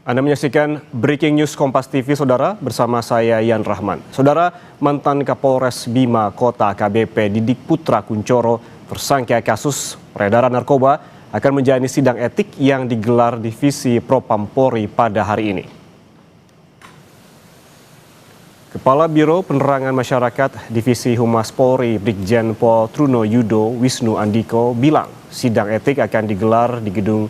Anda menyaksikan Breaking News Kompas TV, Saudara, bersama saya Yan Rahman. Saudara, mantan Kapolres Bima Kota AKBP Didik Putra Kuncoro tersangka kasus peredaran narkoba akan menjalani sidang etik yang digelar Divisi Propam Polri pada hari ini. Kepala Biro Penerangan Masyarakat Divisi Humas Polri Brigjen Pol Truno Yudo Wisnu Andiko bilang sidang etik akan digelar di gedung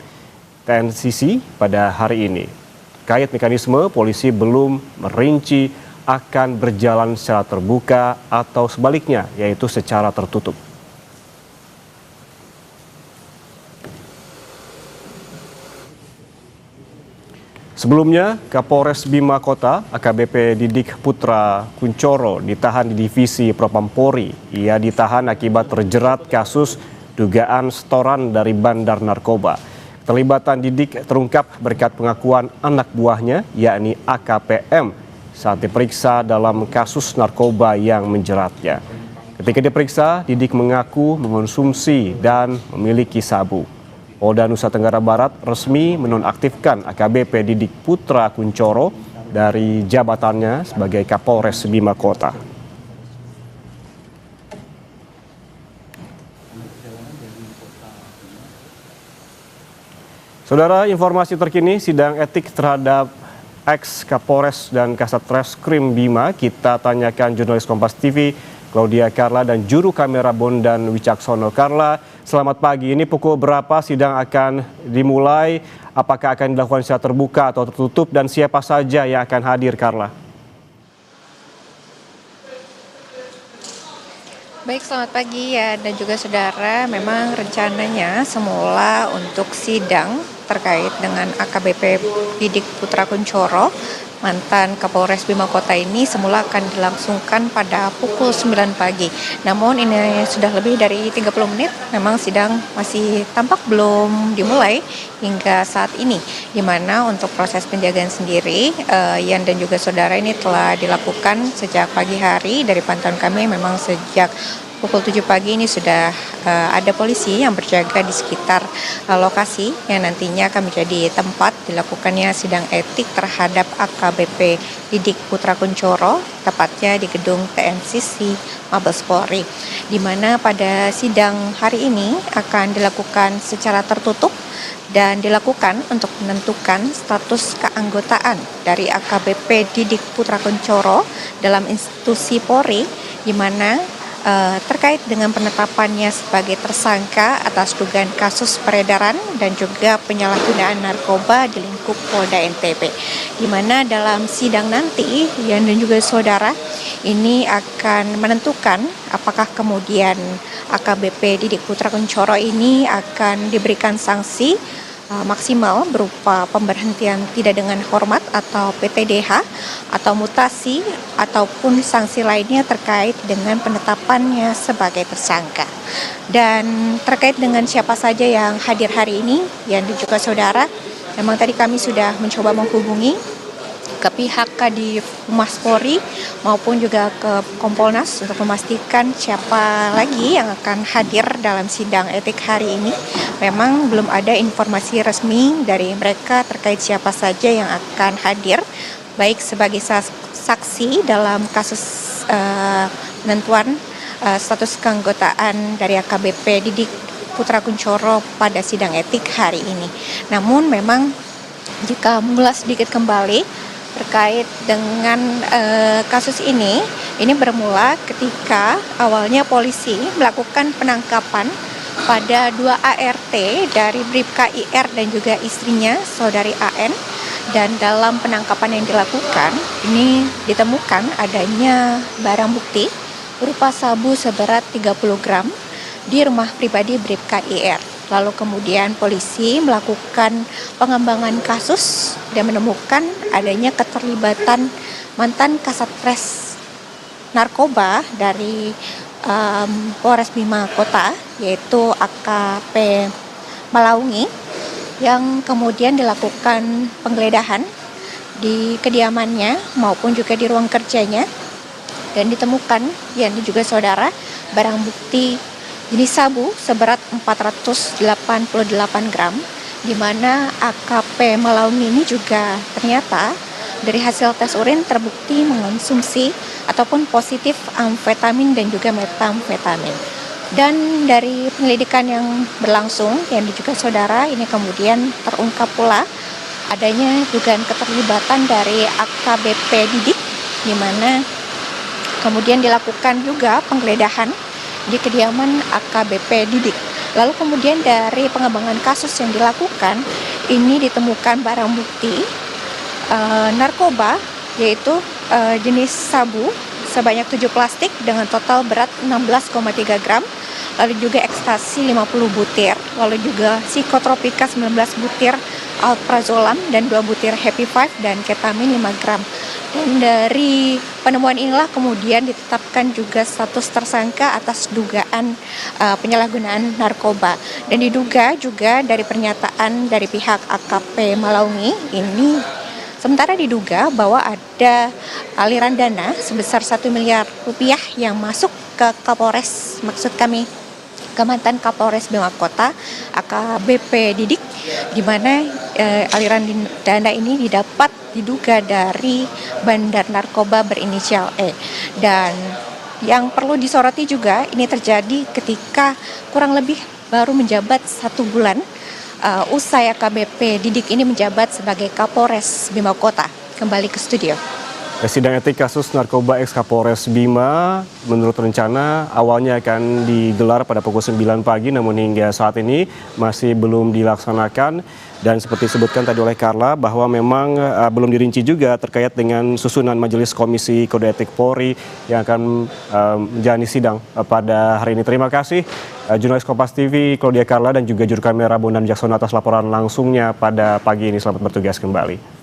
TNCC pada hari ini. Terkait mekanisme, polisi belum merinci akan berjalan secara terbuka atau sebaliknya, yaitu secara tertutup. Sebelumnya, Kapolres Bima Kota AKBP Didik Putra Kuncoro ditahan di Divisi Propam Polri. Ia ditahan akibat terjerat kasus dugaan setoran dari bandar narkoba. Terlibatan Didik terungkap berkat pengakuan anak buahnya, yakni AKPM, saat diperiksa dalam kasus narkoba yang menjeratnya. Ketika diperiksa, Didik mengaku mengonsumsi dan memiliki sabu. Polda Nusa Tenggara Barat resmi menonaktifkan AKBP Didik Putra Kuncoro dari jabatannya sebagai Kapolres Bima Kota. Saudara, informasi terkini sidang etik terhadap ex-Kapolres dan Kasat Reskrim Bima kita tanyakan jurnalis Kompas TV Claudia Carla dan juru kamera Bondan Wicaksono. Carla, selamat pagi. Ini pukul berapa sidang akan dimulai? Apakah akan dilakukan secara terbuka atau tertutup dan siapa saja yang akan hadir, Carla? Baik, selamat pagi ya dan juga saudara. Memang rencananya semula untuk sidang terkait dengan AKBP Didik Putra Kuncoro, mantan Kapolres Bima Kota ini semula akan dilangsungkan pada pukul 9 pagi. Namun ini sudah lebih dari 30 menit, memang sidang masih tampak belum dimulai hingga saat ini. Di mana untuk proses penjagaan sendiri, Yan dan juga saudara ini telah dilakukan sejak pagi hari. Dari pantauan kami memang sejak pukul 7 pagi ini sudah ada polisi yang berjaga di sekitar lokasi yang nantinya akan menjadi tempat dilakukannya sidang etik terhadap AKBP Didik Putra Kuncoro, tepatnya di gedung TNCC Mabes Polri, di mana pada sidang hari ini akan dilakukan secara tertutup dan dilakukan untuk menentukan status keanggotaan dari AKBP Didik Putra Kuncoro dalam institusi Polri, di mana terkait dengan penetapannya sebagai tersangka atas dugaan kasus peredaran dan juga penyalahgunaan narkoba di lingkup Polda NTB. Di mana dalam sidang nanti, Yan dan juga saudara, ini akan menentukan apakah kemudian AKBP Didik Putra Kuncoro ini akan diberikan sanksi maksimal berupa pemberhentian tidak dengan hormat atau PTDH atau mutasi ataupun sanksi lainnya terkait dengan penetapannya sebagai tersangka. Dan terkait dengan siapa saja yang hadir hari ini, yang juga saudara, memang tadi kami sudah mencoba menghubungi ke pihak Kadif Humas Polri maupun juga ke Kompolnas untuk memastikan siapa lagi yang akan hadir dalam sidang etik hari ini. Memang belum ada informasi resmi dari mereka terkait siapa saja yang akan hadir, baik sebagai saksi dalam kasus penentuan status keanggotaan dari AKBP Didik Putra Kuncoro pada sidang etik hari ini. Namun memang jika mengulas sedikit kembali terkait dengan kasus ini bermula ketika awalnya polisi melakukan penangkapan pada 2 ART dari Bribka IR dan juga istrinya, saudari AN. Dan dalam penangkapan yang dilakukan, ini ditemukan adanya barang bukti berupa sabu seberat 30 gram di rumah pribadi Bribka IR. Lalu kemudian polisi melakukan pengembangan kasus dan menemukan adanya keterlibatan mantan Kasat Res Narkoba dari Polres Bima Kota, yaitu AKP Malaungi, yang kemudian dilakukan penggeledahan di kediamannya maupun juga di ruang kerjanya, dan ditemukan yang juga saudara barang bukti jenis sabu seberat 488 gram di mana AKP Malaumi ini juga ternyata dari hasil tes urin terbukti mengonsumsi ataupun positif amfetamin dan juga metamfetamin. Dan dari penyelidikan yang berlangsung, yang juga saudara, ini kemudian terungkap pula adanya dugaan keterlibatan dari AKBP Didik, di mana kemudian dilakukan juga penggeledahan di kediaman AKBP Didik. Lalu kemudian dari pengembangan kasus yang dilakukan, ini ditemukan barang bukti narkoba, yaitu jenis sabu sebanyak 7 plastik dengan total berat 16,3 gram, lalu juga ekstasi 50 butir, lalu juga psikotropika 19 butir alprazolam dan 2 butir happy 5 dan ketamin 5 gram. Dan dari penemuan inilah kemudian ditetapkan juga status tersangka atas dugaan penyalahgunaan narkoba. Dan diduga juga dari pernyataan dari pihak AKP Malaumi ini, sementara diduga bahwa ada aliran dana sebesar 1 miliar rupiah yang masuk ke Kapolres, maksud kami ke mantan Kapolres Bima Kota AKBP Didik, di mana aliran dana ini diduga dari bandar narkoba berinisial E. Dan yang perlu disoroti juga, ini terjadi ketika kurang lebih baru menjabat 1 bulan usai AKBP Didik ini menjabat sebagai Kapolres Bima Kota. Kembali ke studio. Sidang etik kasus narkoba ex Kapolres Bima menurut rencana awalnya akan digelar pada pukul 9 pagi, namun hingga saat ini masih belum dilaksanakan. Dan seperti disebutkan tadi oleh Carla bahwa memang belum dirinci juga terkait dengan susunan Majelis Komisi Kode Etik Polri yang akan menjalani sidang pada hari ini. Terima kasih jurnalis Kompas TV Claudia Carla dan juga juru kamera Bondan Jackson atas laporan langsungnya pada pagi ini. Selamat bertugas kembali.